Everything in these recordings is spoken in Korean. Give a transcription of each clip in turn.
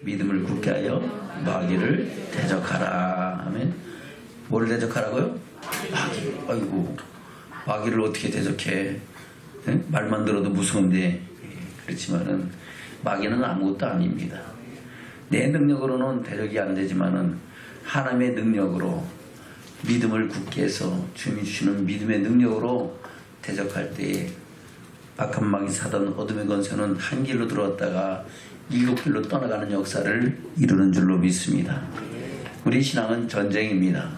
믿음을 굳게 하여 마귀를 대적하라. 아멘. 뭐를 대적하라고요? 마귀. 아이고, 마귀를 어떻게 대적해? 네? 말만 들어도 무서운데. 그렇지만은 마귀는 아무것도 아닙니다. 내 능력으로는 대적이 안 되지만은 하나님의 능력으로 믿음을 굳게 해서 주님이 주시는 믿음의 능력으로 대적할 때에 악한 마귀 사단 어둠의 권세는 한 길로 들어왔다가 7길로 떠나가는 역사를 이루는 줄로 믿습니다. 우리 신앙은 전쟁입니다.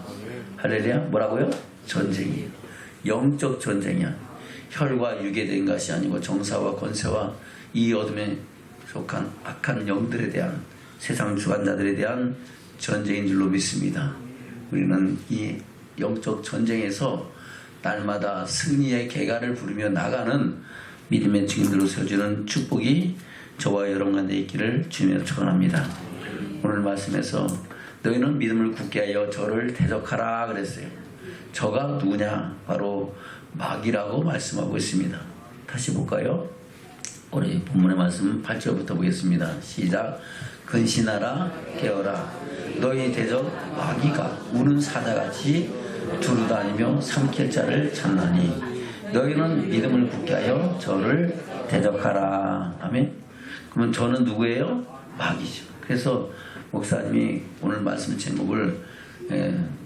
할렐루야. 뭐라고요? 전쟁이에요. 영적 전쟁이야. 혈과 육에 된 것이 아니고 정사와 권세와 이 어둠에 속한 악한 영들에 대한 세상 주관자들에 대한 전쟁인 줄로 믿습니다. 우리는 이 영적 전쟁에서 날마다 승리의 개가를 부르며 나가는 믿음의 증인들로 세워주는 축복이 저와 여러분 가운데 있기를 주님으로 축원합니다. 오늘 말씀에서 너희는 믿음을 굳게 하여 저를 대적하라 그랬어요. 저가 누구냐? 바로 마귀라고 말씀하고 있습니다. 다시 볼까요? 우리 본문의 말씀 8절부터 보겠습니다. 시작. 근신하라 깨어라 너희 대적 마귀가 우는 사자같이 두루다니며 삼킬 자를 찾나니 너희는 믿음을 굳게 하여 저를 대적하라. 아멘. 그러면 저는 누구예요? 마귀죠. 그래서 목사님이 오늘 말씀 제목을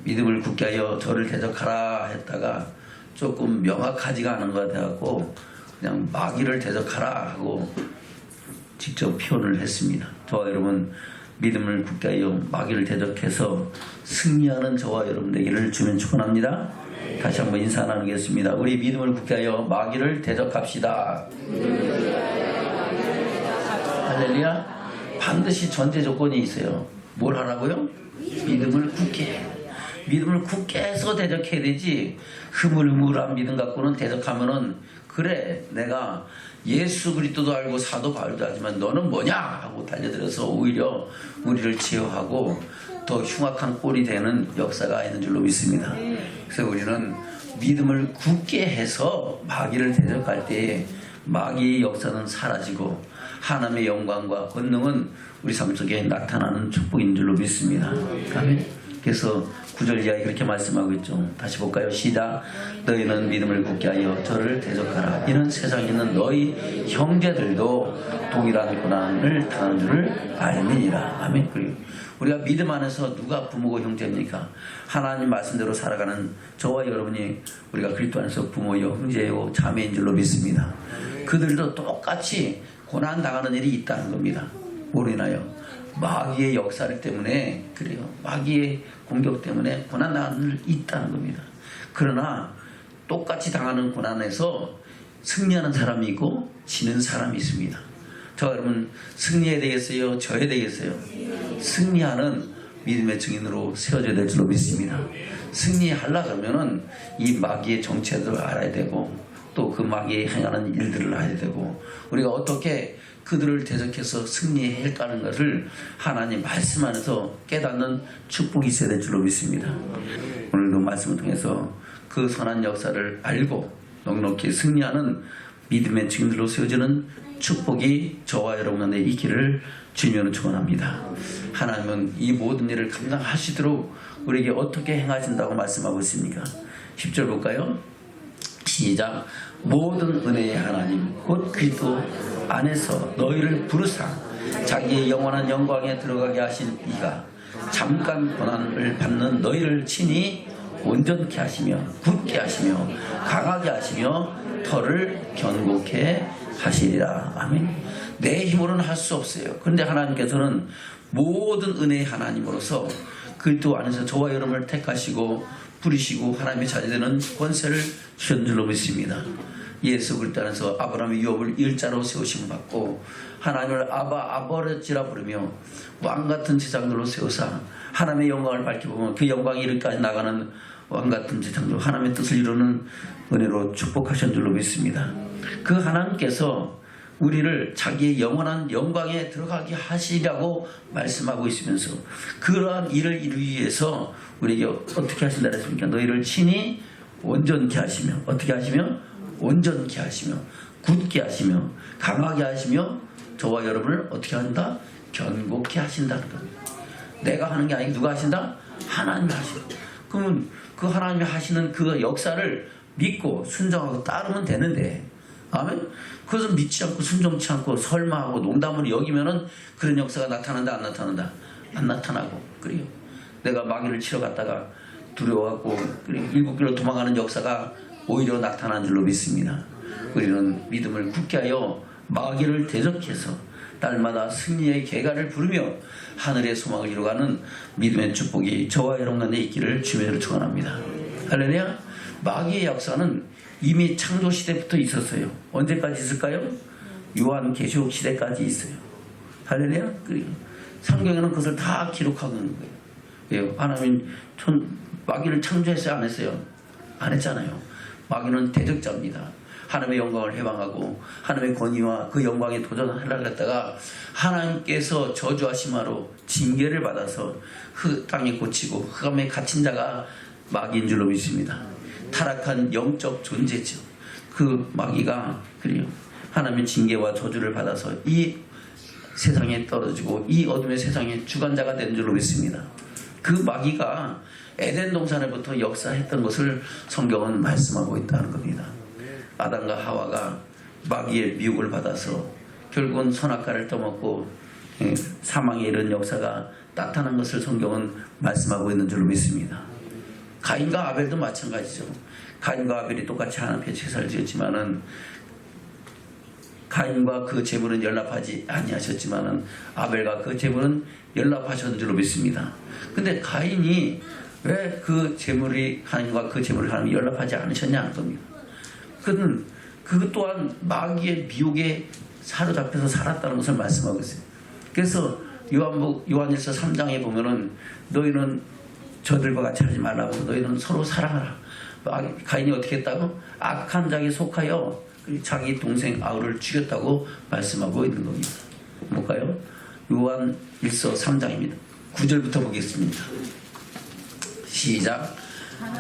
믿음을 굳게 하여 저를 대적하라 했다가 조금 명확하지가 않은 것 같아갖고 그냥 마귀를 대적하라 하고 직접 표현을 했습니다. 저와 여러분 믿음을 굳게 하여 마귀를 대적해서 승리하는 저와 여러분 되기를 주면 축원합니다. 다시 한번 인사 나누겠습니다. 우리 믿음을 굳게 하여 마귀를 대적합시다. 할렐루야. 반드시 전제 조건이 있어요. 뭘 하라고요? 믿음을 굳게 해요. 믿음을 굳게 해서 대적해야 되지 흐물흐물한 믿음 갖고는 대적하면은 그래 내가 예수 그리스도도 알고 사도 바울도 하지만 너는 뭐냐 하고 달려들어서 오히려 우리를 제어하고 더 흉악한 꼴이 되는 역사가 있는 줄로 믿습니다. 그래서 우리는 믿음을 굳게 해서 마귀를 대적할 때에 마귀의 역사는 사라지고 하나님의 영광과 권능은 우리 삶 속에 나타나는 축복인 줄로 믿습니다. 아멘. 그래서 9절 이하에 그렇게 말씀하고 있죠. 다시 볼까요? 시작. 너희는 믿음을 굳게 하여 저를 대적하라. 이는 세상에 있는 너희 형제들도 동일한 고난을 당하는 줄을 알미니라. 아멘. 그리고 우리가 믿음 안에서 누가 부모고 형제입니까? 하나님 말씀대로 살아가는 저와 여러분이 우리가 그리스도 안에서 부모요 형제요 자매인 줄로 믿습니다. 그들도 똑같이 고난 당하는 일이 있다는 겁니다. 뭐로 인하여? 마귀의 역사를 때문에 그래요. 마귀의 공격 때문에 고난 당하는 일이 있다는 겁니다. 그러나 똑같이 당하는 고난에서 승리하는 사람이 있고 지는 사람이 있습니다. 저 여러분 승리해야 되겠어요? 져야 되겠어요? 승리하는 믿음의 증인으로 세워져야 될 줄로 믿습니다. 승리하려고 하면은 이 마귀의 정체들을 알아야 되고 또 그 마귀의 행하는 일들을 알아야 되고 우리가 어떻게 그들을 대적해서 승리해야 할까는 것을 하나님 말씀 안에서 깨닫는 축복이 있어야 될 줄로 믿습니다. 오늘도 말씀을 통해서 그 선한 역사를 알고 넉넉히 승리하는 믿음의 증인들로 세워지는 축복이 저와 여러분의 있기를 주님으로 축원합니다. 하나님은 이 모든 일을 감당하시도록 우리에게 어떻게 행하신다고 말씀하고 있습니까? 10절 볼까요? 시작. 모든 은혜의 하나님 곧 그리스도 안에서 너희를 부르사 자기의 영원한 영광에 들어가게 하신 이가 잠깐 고난을 받는 너희를 친히 온전케 하시며 굳게 하시며 강하게 하시며 터를 견고케 하시리라. 아멘. 내 힘으로는 할 수 없어요. 그런데 하나님께서는 모든 은혜의 하나님으로서 그리스도 안에서 저와 여러분을 택하시고 부리시고 하나님의 자녀되는 권세를 주신 줄로 믿습니다. 예수 그리스도 안에서 아브라함의 유업을 일자로 세우심을 받고 하나님을 아버지라 부르며 왕같은 제장들로 세우사 하나님의 영광을 밝혀보면 그 영광이 이르기까지 나가는 왕같은 제장들 하나님의 뜻을 이루는 은혜로 축복하신 줄로 믿습니다. 그 하나님께서 우리를 자기의 영원한 영광에 들어가게 하시라고 말씀하고 있으면서 그러한 일을 이루기 위해서 우리에게 어떻게 하신다 했습니까? 너희를 친히 온전케 하시며 어떻게 하시며? 온전케 하시며 굳게 하시며 강하게 하시며 저와 여러분을 어떻게 한다? 견고케 하신다는 겁니다. 내가 하는 게 아니고 누가 하신다? 하나님이 하신다. 그러면 그 하나님이 하시는 그 역사를 믿고 순종하고 따르면 되는데, 아멘? 그것을 믿지 않고 순종치 않고 설마하고 농담으로 여기면은 그런 역사가 나타난다 안 나타난다? 안 나타나고. 그래요. 내가 마귀를 치러 갔다가 두려워하고 일곱 길로 도망가는 역사가 오히려 나타난 줄로 믿습니다. 우리는 믿음을 굳게 하여 마귀를 대적해서 날마다 승리의 계가를 부르며 하늘의 소망을 이루어가는 믿음의 축복이 저와 여러분 가운데 있기를 주님으로 축원합니다. 할렐루야. 마귀의 역사는 이미 창조 시대부터 있었어요. 언제까지 있을까요? 요한계시록 시대까지 있어요. 할렐루야. 성경에는 그것을 다 기록하고 있는 거예요. 왜요? 하나님 마귀를 창조했어요? 안 했어요? 안 했잖아요. 마귀는 대적자입니다. 하나님의 영광을 해방하고 하나님의 권위와 그 영광에 도전하려고 했다가 하나님께서 저주하심으로 징계를 받아서 그 땅에 꽂히고 흑암에 갇힌 자가 마귀인 줄로 믿습니다. 타락한 영적 존재죠. 그 마귀가 그래요. 하나님의 징계와 저주를 받아서 이 세상에 떨어지고 이 어둠의 세상에 주관자가 된 줄로 믿습니다. 그 마귀가 에덴 동산에부터 역사했던 것을 성경은 말씀하고 있다는 겁니다. 아담과 하와가 마귀의 미혹을 받아서 결국은 선악과를 떠먹고 사망에 이른 역사가 나타난 것을 성경은 말씀하고 있는 줄로 믿습니다. 가인과 아벨도 마찬가지죠. 가인과 아벨이 똑같이 하나님 앞에 제사를 지었지만은 가인과 그 제물은 연락하지 아니하셨지만은 아벨과 그 제물은 연락하셨는 줄로 믿습니다. 근데 가인이 왜 그 제물이 하나님과 그 제물을 하나님이 연락하지 않으셨냐 하는 겁니다. 그는 그 또한 마귀의 미혹에 사로잡혀서 살았다는 것을 말씀하고 있어요. 그래서 요한일서 3장에 보면은 너희는 저들과 같이 하지 말라고, 너희는 서로 사랑하라. 가인이 어떻게 했다고? 악한 자에 속하여 자기 동생 아우를 죽였다고 말씀하고 있는 겁니다. 볼까요? 요한일서 3장입니다. 9절부터 보겠습니다. 시작.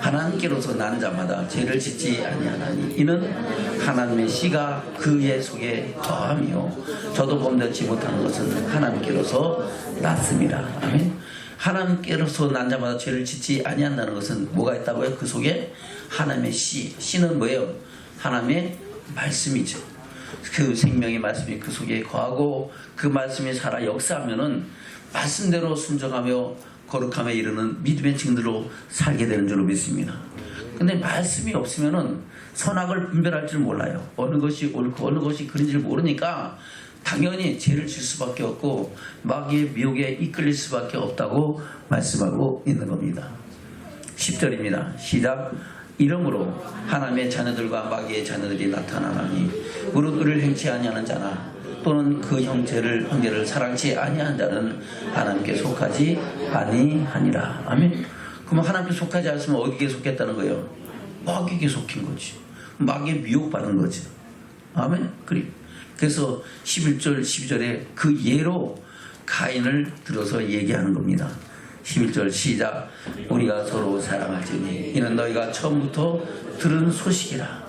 하나님께로서 난 자마다 죄를 짓지 아니하나니 이는 하나님의 씨가 그의 속에 거하며 저도 범죄치 못하는 것은 하나님께로서 났음이라. 아멘. 하나님께로서 난 자마다 죄를 짓지 아니한다는 것은 뭐가 있다고요? 그 속에 하나님의 씨는 뭐예요? 하나님의 말씀이죠. 그 생명의 말씀이 그 속에 거하고 그 말씀이 살아 역사하면은 말씀대로 순종하며 거룩함에 이르는 믿음의 증거로 살게 되는 줄로 믿습니다. 근데 말씀이 없으면은 선악을 분별할 줄 몰라요. 어느 것이 옳고 어느 것이 그른지를 모르니까 당연히 죄를 질 수밖에 없고 마귀의 미혹에 이끌릴 수밖에 없다고 말씀하고 있는 겁니다. 10절입니다. 시작. 이러므로 하나님의 자녀들과 마귀의 자녀들이 나타나나니 무릇 의를 행치 아니하는 자나 또는 그 형제를 사랑치 아니하는 자는 하나님께 속하지 아니하니라. 아멘. 그러면 하나님께 속하지 않으면 어디에 속했다는 거예요? 마귀에게 속힌 거지. 마귀에 미혹받은 거지. 아멘. 그래서 11절 12절에 그 예로 가인을 들어서 얘기하는 겁니다. 11절 시작. 우리가 서로 사랑할지니 이는 너희가 처음부터 들은 소식이라.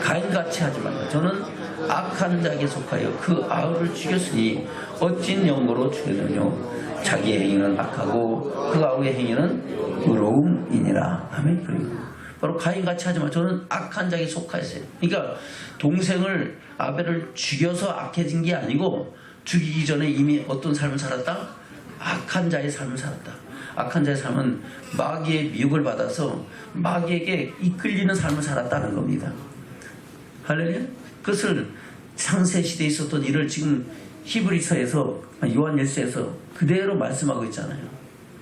가인같이 하지 말라. 저는 악한 자에게 속하여 그 아우를 죽였으니 어찐 영고로 죽였느뇨. 자기의 행위는 악하고 그 아우의 행위는 의로움이니라. 아멘. 그리고 바로 가인같이 하지 말라. 저는 악한 자에게 속하였어요. 그러니까 동생을 아벨을 죽여서 악해진 게 아니고 죽이기 전에 이미 어떤 삶을 살았다? 악한 자의 삶을 살았다. 악한 자의 삶은 마귀의 미혹을 받아서 마귀에게 이끌리는 삶을 살았다는 겁니다. 할렐루야. 그것을 창세시대에 있었던 일을 지금 히브리서에서 요한일서에서 그대로 말씀하고 있잖아요.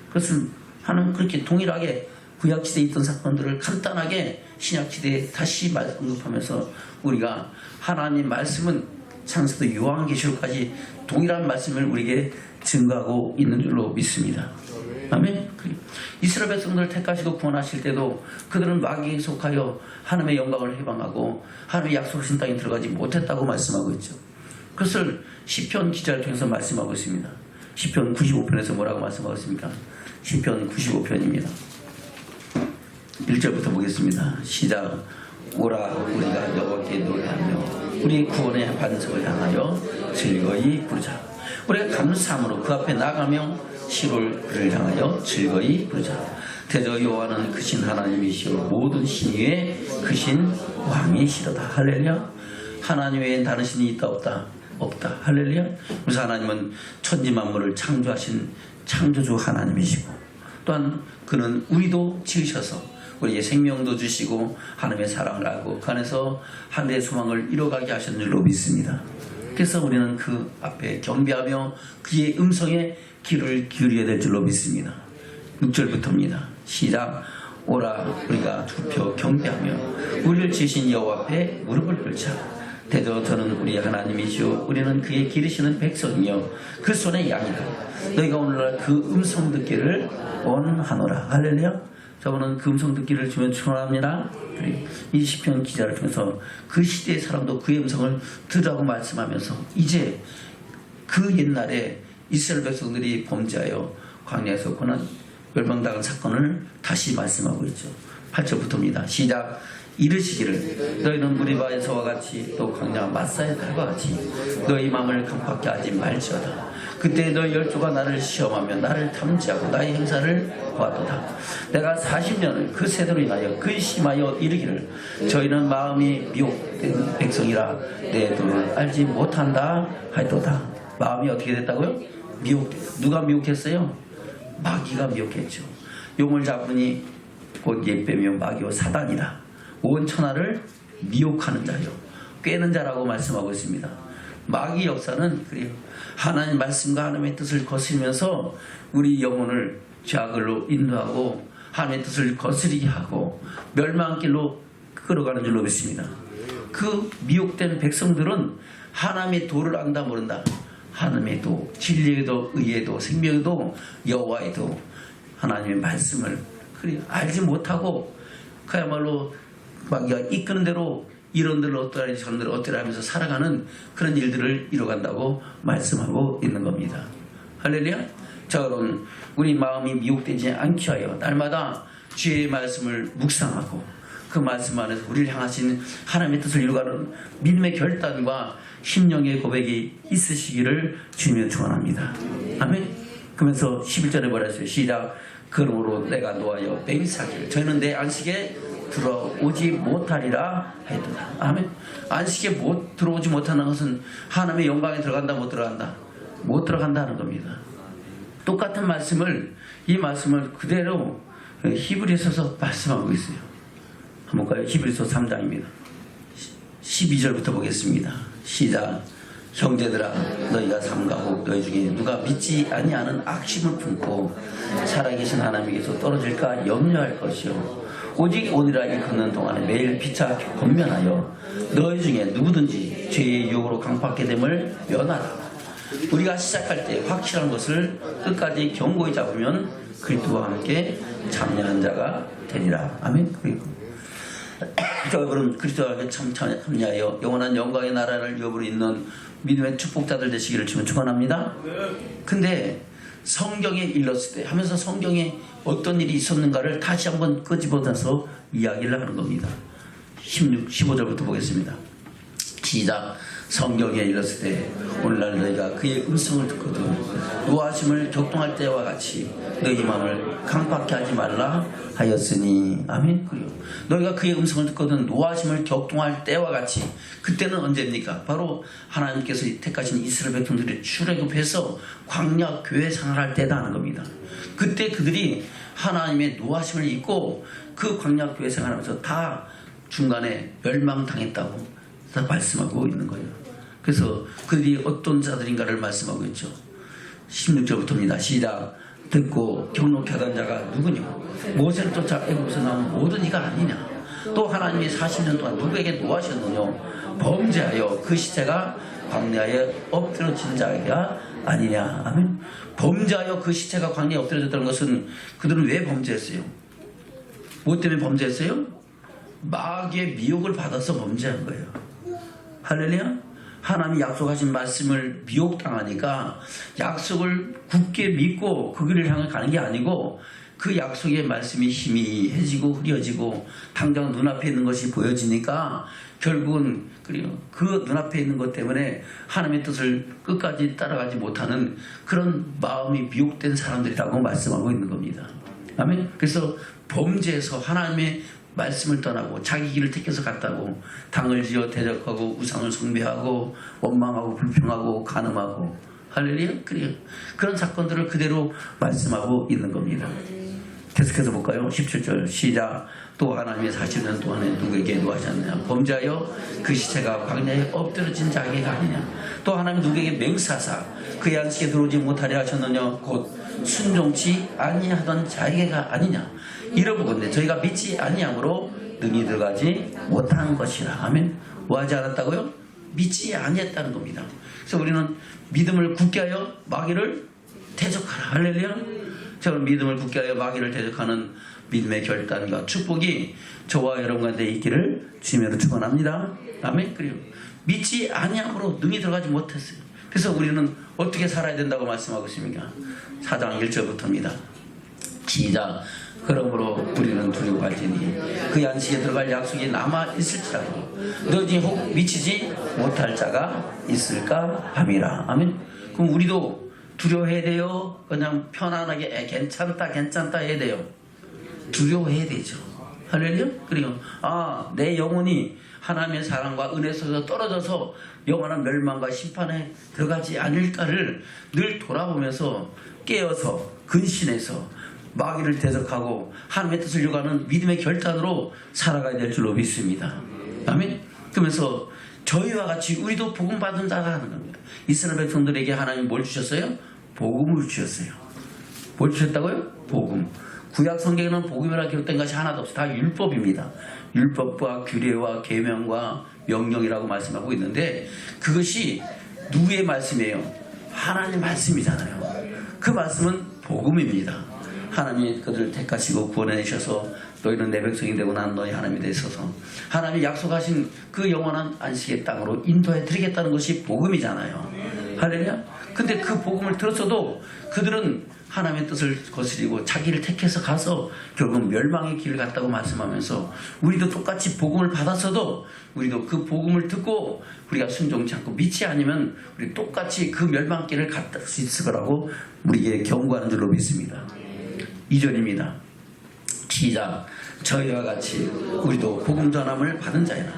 그것을 하는 그렇게 동일하게 구약시대에 있던 사건들을 간단하게 신약시대에 다시 언급하면서 우리가 하나님 말씀은 창세도 요한계시록까지 동일한 말씀을 우리에게 증거하고 있는 줄로 믿습니다. 아멘. 이스라엘 백성들을 택하시고 구원하실 때도 그들은 마귀에 속하여 하나님의 영광을 해방하고 하나님의 약속하신 땅에 들어가지 못했다고 말씀하고 있죠. 그것을 시편 기자를 통해서 말씀하고 있습니다. 시편 95편에서 뭐라고 말씀하고 있습니까? 시편 95편입니다. 1절부터 보겠습니다. 시작. 오라 우리가 여호와께 노래하며 우리 구원의 반석을 향하여 즐거이 부르자. 우리가 감사함으로 그 앞에 나가며 시를 그를 향하여 즐거이 부르자. 대저 여호와는 크신 하나님이시오 모든 신 위에 크신 왕이시로다. 할렐루야. 하나님 외엔 다른 신이 있다 없다? 없다. 할렐루야. 그래서 하나님은 천지 만물을 창조하신 창조주 하나님이시고 또한 그는 우리도 지으셔서 우리에게 생명도 주시고 하나님의 사랑을 알고 그 안에서 하늘의 소망을 이뤄가게 하신 줄로 믿습니다. 그래서 우리는 그 앞에 경배하며 그의 음성에 귀를 기울여야 될 줄로 믿습니다. 6절부터입니다. 시작. 오라 우리가 두표 경배하며 우리를 지으신 여호와 앞에 무릎을 꿇자. 대저 저는 우리 하나님이시오 우리는 그의 기르시는 백성이며 그 손의 양이다. 너희가 오늘날 그 음성 듣기를 원하노라. 할렐루야. 저분은 그 음성 듣기를 주면 축원합니다. 이 시편 기자를 통해서 그 시대의 사람도 그의 음성을 들으라고 말씀하면서 이제 그 옛날에 이스라엘 백성들이 범죄하여 광야에서 고난 멸망당한 사건을 다시 말씀하고 있죠. 8절부터입니다. 시작. 이르시기를 너희는 무리바에서와 같이 또 광야 마사의 달과 같이 너희 마음을 강팍게 하지 말지어다. 그때 너희 열조가 나를 시험하며 나를 탐지하고 나의 행사를 보았도다. 내가 40년을 그 세대로 인하여 근심하여 이르기를 저희는 마음이 미혹된 백성이라 내 도를 알지 못한다 하였도다. 마음이 어떻게 됐다고요? 미혹됐다. 누가 미혹했어요? 마귀가 미혹했죠. 용을 잡으니 곧 옛뱀이요 마귀요 사단이라. 온 천하를 미혹하는 자요 꿰는 자라고 말씀하고 있습니다. 마귀 역사는 그래요. 하나님 말씀과 하나님의 뜻을 거스리면서 우리 영혼을 죄악으로 인도하고 하나님의 뜻을 거스리게 하고 멸망한 길로 끌어가는 줄로 믿습니다. 그 미혹된 백성들은 하나님의 도를 안다 모른다. 하나님의 도, 진리의 도, 의의 도, 생명의 도, 여호와의 도, 하나님의 말씀을 알지 못하고 그야말로 마귀가 이끄는 대로 이런 대로 어떠하리 저런 대로 어떠하리 하면서 살아가는 그런 일들을 이뤄간다고 말씀하고 있는 겁니다. 할렐루야. 자 그럼 우리 마음이 미혹되지 않게 하여 날마다 주의 말씀을 묵상하고 그 말씀 안에서 우리를 향하신 하나님의 뜻을 이루가는 믿음의 결단과 심령의 고백이 있으시기를 주님의 축원합니다. 아멘. 그러면서 11절에 뭐라 했어요? 시작. 그러므로 내가 노하여 맹세하기를 저희는 내 안식에 들어오지 못하리라 했도다. 아멘. 안식에 들어오지 못하는 것은 하나님의 영광에 들어간다 못 들어간다? 못 들어간다는 겁니다. 똑같은 말씀을 이 말씀을 그대로 히브리서에서 말씀하고 있어요. 한번 볼까요? 히브리서 3장입니다. 12절부터 보겠습니다. 시작. 형제들아 너희가 삼가고 너희 중에 누가 믿지 아니하는 악심을 품고 살아계신 하나님께서 떨어질까 염려할 것이요 오직 오늘날이 걷는 동안에 매일 피차 권면하여 너희 중에 누구든지 죄의 유혹으로 강팍하게 됨을 면하라. 우리가 시작할 때 확실한 것을 끝까지 견고히 잡으면 그리스도와 함께 참여한 자가 되리라. 아멘. 저 여러분 그리스도와 함께 참여하여 영원한 영광의 나라를 여부로 있는 믿음의 축복자들 되시기를 주면 축원합니다. 근데 성경에 일렀을 때 하면서 성경에 어떤 일이 있었는가를 다시 한번 끄집어내서 이야기를 하는 겁니다. 15절부터 보겠습니다. 시작. 성경에 일렀을 때 오늘날 너희가 그의 음성을 듣거든 노하심을 격동할 때와 같이 너희 마음을 강팍케 하지 말라 하였으니. 아멘. 그리고 너희가 그의 음성을 듣거든 노하심을 격동할 때와 같이 그때는 언제입니까? 바로 하나님께서 택하신 이스라엘 백성들이 출애굽해서 광야 교회 생활할 때다 하는 겁니다. 그때 그들이 하나님의 노하심을 잊고 그 광야 교회 생활하면서 다 중간에 멸망당했다고 다 말씀하고 있는 거예요. 그래서 그들이 어떤 자들인가를 말씀하고 있죠. 16절부터입니다. 시작. 듣고 경록케 하던 자가 누구냐? 모세를 쫓아 애굽에서 나온 모든 이가 아니냐? 또 하나님이 40년 동안 누구에게 노하셨느냐? 범죄하여 그 시체가 광야에 엎드려진 자가 아니냐? 아멘. 범죄하여 그 시체가 광야에 엎드려졌다는 것은 그들은 왜 범죄했어요? 뭐 때문에 범죄했어요? 마귀의 미혹을 받아서 범죄한 거예요. 할렐루야. 하나님이 약속하신 말씀을 미혹당하니까 약속을 굳게 믿고 그 길을 향해 가는 게 아니고 그 약속의 말씀이 희미해지고 흐려지고 당장 눈앞에 있는 것이 보여지니까 결국은 그 눈앞에 있는 것 때문에 하나님의 뜻을 끝까지 따라가지 못하는 그런 마음이 미혹된 사람들이라고 말씀하고 있는 겁니다. 아멘. 그래서 범죄에서 하나님의 말씀을 떠나고 자기 길을 택해서 갔다고 당을 지어 대적하고 우상을 숭배하고 원망하고 불평하고 간음하고 할렐루야. 그런 사건들을 그대로 말씀하고 있는 겁니다. 계속해서 볼까요? 17절 시작. 또 하나님의 40년 동안에 누구에게 노하셨느냐? 범죄하여 그 시체가 광야에 엎드러진 자에게가 아니냐? 또 하나님 누구에게 맹세하사 그의 안식에 들어오지 못하려 하셨느냐? 곧 순종치 아니하던 자에게가 아니냐? 이러보건대 저희가 믿지 아니함으로 능히 들어가지 못한 것이라. 아멘. 뭐 하지 않았다고요? 믿지 아니했다는 겁니다. 그래서 우리는 믿음을 굳게 하여 마귀를 대적하라. 할렐루야. 저는 믿음을 굳게 하여 마귀를 대적하는 믿음의 결단과 축복이 저와 여러분한테 있기를 주님으로 축원합니다. 아멘. 그리고 믿지 아니함으로 능히 들어가지 못했어요. 그래서 우리는 어떻게 살아야 된다고 말씀하고 있습니까? 4장 1절부터입니다. 시작. 그러므로 우리는 두려워할지니 그 안식에 들어갈 약속이 남아 있을지라도 너희 혹 미치지 못할 자가 있을까 함이라. 아멘. 그럼 우리도 두려워해야 돼요? 그냥 편안하게 괜찮다 해야 돼요? 두려워해야 되죠. 할렐루야. 그리고 내 영혼이 하나님의 사랑과 은혜 속에서 떨어져서 영원한 멸망과 심판에 들어가지 않을까를 늘 돌아보면서 깨어서 근신해서 마귀를 대적하고 하나님의 뜻을 요구하는 믿음의 결단으로 살아가야 될 줄로 믿습니다. 아멘. 그러면서 저희와 같이 우리도 복음 받은 자가 하는 겁니다. 이스라엘 백성들에게 하나님 뭘 주셨어요? 복음을 주셨어요. 뭘 주셨다고요? 복음. 구약 성경에는 복음이라 기록된 것이 하나도 없어요. 다 율법입니다. 율법과 규례와 계명과 명령이라고 말씀하고 있는데 그것이 누구의 말씀이에요? 하나님 말씀이잖아요. 그 말씀은 복음입니다. 하나님이 그들을 택하시고 구원해내셔서 너희는 내 백성이 되고 난 너희 하나님이 되셔서 하나님이 약속하신 그 영원한 안식의 땅으로 인도해 드리겠다는 것이 복음이잖아요. 할렐루야. 근데 그 복음을 들었어도 그들은 하나님의 뜻을 거스리고 자기를 택해서 가서 결국 멸망의 길을 갔다고 말씀하면서 우리도 똑같이 복음을 받았어도 우리도 그 복음을 듣고 우리가 순종치 않고 믿지 않으면 우리 똑같이 그 멸망길을 갔을 수 있을 거라고 우리에게 경고하는 줄로 믿습니다. 2절입니다. 시작. 저희와 같이 우리도 복음 전함을 받은 자이라.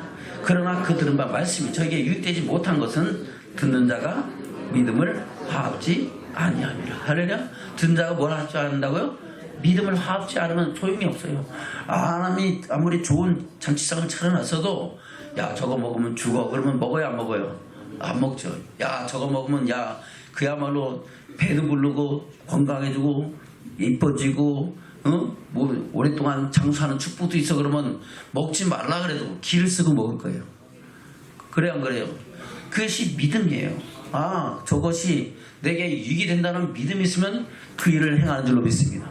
그러나 그 들은 바 말씀이 저에게 유익되지 못한 것은 듣는 자가 믿음을 화합지 아니함이라. 할렐루야. 듣는 자가 뭘 하지 않는다고요? 믿음을 화합지 않으면 소용이 없어요. 하나님이 아무리 좋은 잔치상을 차려놨어도 야 저거 먹으면 죽어. 그러면 먹어요 안 먹어요? 안 먹죠. 야 저거 먹으면 야 그야말로 배도 부르고 건강해지고 이뻐지고 뭐 오랫동안 장수하는 축복도 있어. 그러면 먹지 말라 그래도 기를 쓰고 먹을 거예요. 그래 안 그래요? 그것이 믿음이에요. 저것이 내게 유익이 된다는 믿음이 있으면 그 일을 행하는 줄로 믿습니다.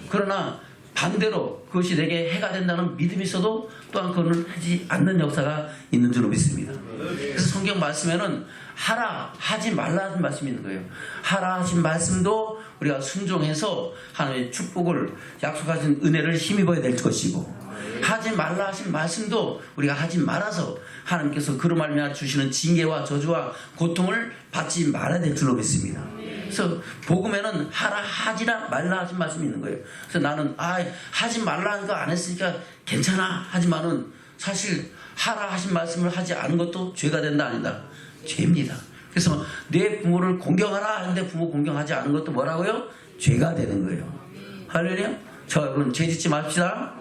그러나 반대로 그것이 내게 해가 된다는 믿음이 있어도 또한 그거는 하지 않는 역사가 있는 줄로 믿습니다. 그래서 성경 말씀에는 하라 하지 말라 하는 말씀이 있는 거예요. 하라 하신 말씀도 우리가 순종해서 하나님의 축복을 약속하신 은혜를 힘입어야 될 것이고 하지 말라 하신 말씀도 우리가 하지 말아서 하나님께서 그로 말미암아 주시는 징계와 저주와 고통을 받지 말아야 될 줄로 믿습니다. 그래서 복음에는 하라 하지라 말라 하신 말씀이 있는 거예요. 그래서 나는 하지 말라 하는 거 안 했으니까 괜찮아 하지만은 사실 하라 하신 말씀을 하지 않은 것도 죄가 된다 아니다? 죄입니다. 그래서 내 부모를 공경하라 하는데 부모 공경하지 않은 것도 뭐라고요? 죄가 되는 거예요. 할렐루야. 저 여러분 죄 짓지 맙시다.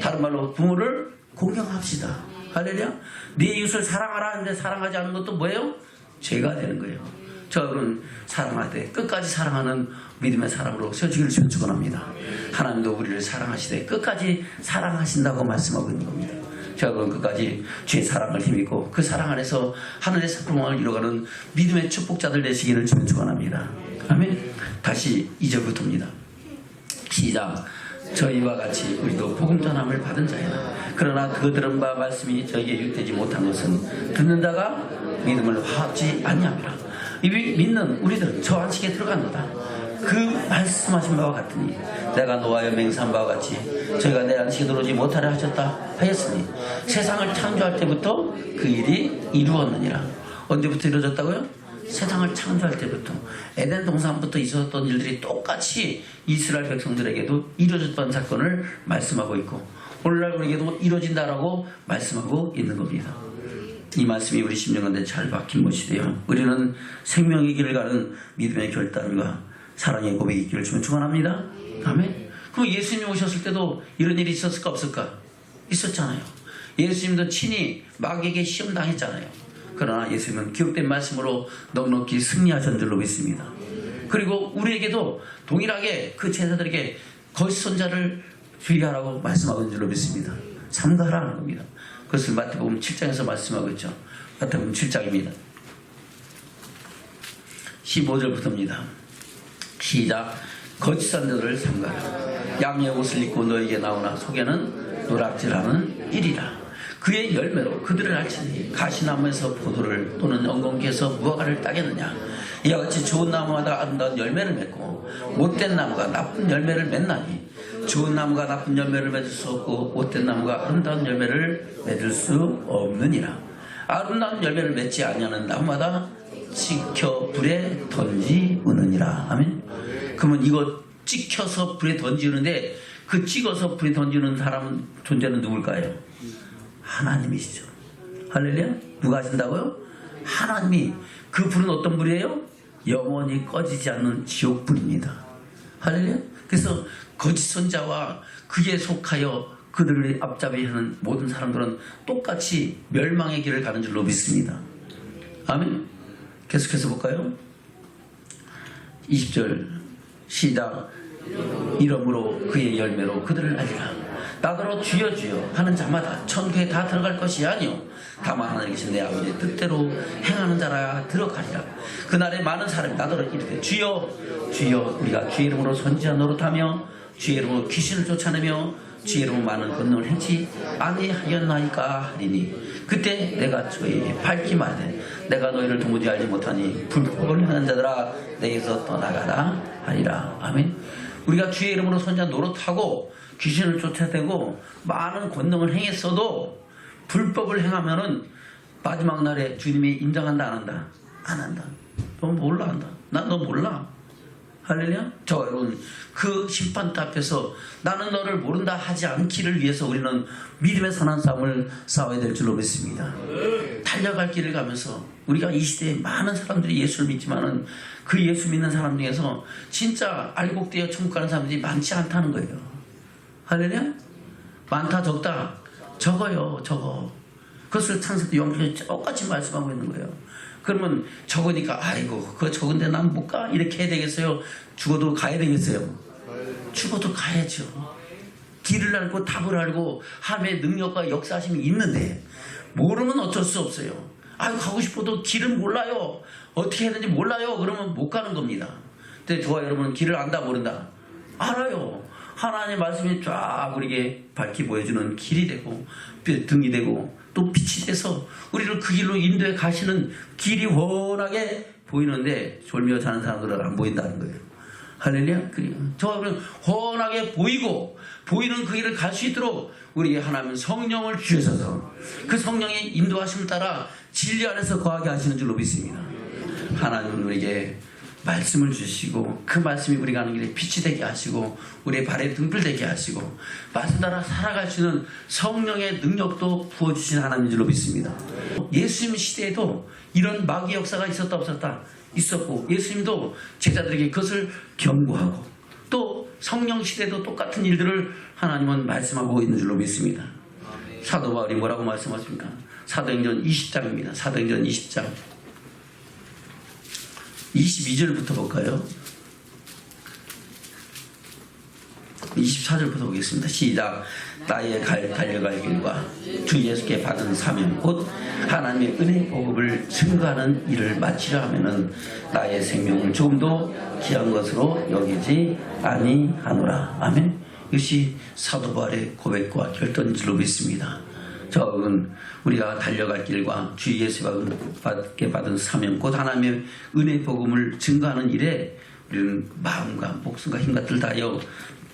다른 말로 부모를 공경합시다. 할렐루야. 네 이웃을 사랑하라 하는데 사랑하지 않은 것도 뭐예요? 죄가 되는 거예요. 저 여러분 사랑하되 끝까지 사랑하는 믿음의 사람으로 세워지기를 축원합니다. 하나님도 우리를 사랑하시되 끝까지 사랑하신다고 말씀하고 있는 겁니다. 저 여러분 끝까지 주의 사랑을 힘입고 그 사랑 안에서 하늘의 상품을 이뤄가는 믿음의 축복자들 되시기를 축원합니다. 아멘. 다시 2절부터입니다. 시작. 저희와 같이 우리도 복음 전함을 받은 자이라. 그러나 그 들은 바 말씀이 저에게 유익되지 못한 것은 듣는 자가 믿음을 화합지 아니함이라. 이 믿는 우리들은 저 안식에 들어간 거다. 그 말씀하신 바와 같으니 내가 노하여 맹세한 바와 같이 저희가 내 안식에 들어오지 못하려 하셨다 하였으니 세상을 창조할 때부터 그 일이 이루었느니라. 언제부터 이루어졌다고요? 세상을 창조할 때부터 에덴 동산부터 있었던 일들이 똑같이 이스라엘 백성들에게도 이루어졌던 사건을 말씀하고 있고 오늘날 우리에게도 이루어진다라고 말씀하고 있는 겁니다. 이 말씀이 우리 심령 가운데 잘 박힌 것이 되어 우리는 생명의 길을 가는 믿음의 결단과 사랑의 고백의 길을 주면 축원합니다. 아멘. 그럼 예수님이 오셨을 때도 이런 일이 있었을까 없을까? 있었잖아요. 예수님도 친히 마귀에게 시험 당했잖아요. 그러나 예수님은 기록된 말씀으로 넉넉히 승리하신 줄로 믿습니다. 그리고 우리에게도 동일하게 그 제자들에게 거짓 선자를 주의하라고 말씀하고 있는 줄로 믿습니다. 삼가하라는 겁니다. 그것을 마태복음 7장에서 말씀하고 있죠. 마태복음 7장입니다. 15절부터입니다. 시작. 거짓 선자들을 삼가하라. 양의 옷을 입고 너에게 나오나 속에는 노략질하는 일이라. 그의 열매로 그들을 알지니 가시나무에서 포도를 또는 엉겅퀴에서 무화과를 따겠느냐. 이와 같이 좋은 나무마다 아름다운 열매를 맺고 못된 나무가 나쁜 열매를 맺나니 좋은 나무가 나쁜 열매를 맺을 수 없고 못된 나무가 아름다운 열매를 맺을 수 없느니라. 아름다운 열매를 맺지 아니하는 나무마다 찍혀 불에 던지우느니라. 아멘. 그러면 이거 찍혀서 불에 던지우는데 그 찍어서 불에 던지는 사람 존재는 누굴까요? 하나님이시죠. 할렐루야. 누가 하신다고요? 하나님이. 그 불은 어떤 불이에요? 영원히 꺼지지 않는 지옥불입니다. 할렐루야. 그래서 거짓 선자와 그에 속하여 그들을 앞잡이하는 모든 사람들은 똑같이 멸망의 길을 가는 줄로 믿습니다. 아멘. 계속해서 볼까요? 20절 시작. 이러므로 그의 열매로 그들을 알리라. 나더러 주여 주여 하는 자마다 천국에 다 들어갈 것이 아니요 다만 하나님 계신 내 아버지의 뜻대로 행하는 자라 들어가리라. 그날에 많은 사람이 나더러 이르되 주여 주여 우리가 주의 이름으로 선지자 노릇하며 주의 이름으로 귀신을 쫓아내며 주의 이름으로 많은 권능을 행치 아니하였나이까 하리니 그때 내가 저희에게 밝히 말하되 내가 너희를 도무지 알지 못하니 불법을 행하는 자들아 내게서 떠나가라 하리라. 아멘. 우리가 주의 이름으로 선지자 노릇하고 귀신을 쫓아내고 많은 권능을 행했어도 불법을 행하면은 마지막 날에 주님이 인정한다 안 한다? 안 한다. 너 몰라 한다. 난 너 몰라. 할렐루야. 저 여러분 그 심판대 앞에서 나는 너를 모른다 하지 않기를 위해서 우리는 믿음의 선한 싸움을 싸워야 될 줄로 믿습니다. 달려갈 길을 가면서 우리가 이 시대에 많은 사람들이 예수를 믿지만은 그 예수 믿는 사람 중에서 진짜 알곡되어 천국 가는 사람들이 많지 않다는 거예요. 할렐루야? 많다 적다? 적어요. 적어. 그것을 창세기 요한복음에 똑같이 말씀하고 있는 거예요. 그러면 적으니까 아이고 그거 적은데 난 못 가? 이렇게 해야 되겠어요? 죽어도 가야 되겠어요? 죽어도 가야죠. 길을 알고 답을 알고 하나님의 능력과 역사하심이 있는데 모르면 어쩔 수 없어요. 아유 가고 싶어도 길을 몰라요. 어떻게 해야 되는지 몰라요. 그러면 못 가는 겁니다. 근데 저와 여러분은 길을 안다 모른다? 알아요. 하나님의 말씀이 쫙 우리에게 밝히 보여주는 길이 되고 등이 되고 또 빛이 돼서 우리를 그 길로 인도해 가시는 길이 훤하게 보이는데 졸며 자는 사람들은 안 보인다는 거예요. 할렐루야. 저는 훤하게 보이고 보이는 그 길을 갈 수 있도록 우리에게 하나님은 성령을 주셔서 그 성령의 인도하심을 따라 진리 안에서 거하게 하시는 줄로 믿습니다. 하나님은 우리에게 말씀을 주시고 그 말씀이 우리가 가는 길에 빛이 되게 하시고 우리의 발에 등불 되게 하시고 말씀 따라 살아갈 수 있는 성령의 능력도 부어주신 하나님인 줄로 믿습니다. 예수님 시대에도 이런 마귀 역사가 있었다 없었다? 있었고 예수님도 제자들에게 그것을 경고하고 또 성령 시대에도 똑같은 일들을 하나님은 말씀하고 있는 줄로 믿습니다. 사도 바울이 뭐라고 말씀하십니까? 사도행전 20장입니다. 사도행전 20장 22절부터 볼까요? 24절부터 보겠습니다. 시작. 나의 달려갈 길과 주 예수께 받은 사명 곧 하나님의 은혜 복음을 증거하는 일을 마치려 하면은 나의 생명을 조금도 귀한 것으로 여기지 아니하노라. 아멘. 이것이 사도 바울의 고백과 결단인 줄로 믿습니다. 저는 우리가 달려갈 길과 주 예수께 받은 사명 곧 하나님의 은혜 복음을 증거하는 일에 우리는 마음과 목숨과 힘과 들 다하여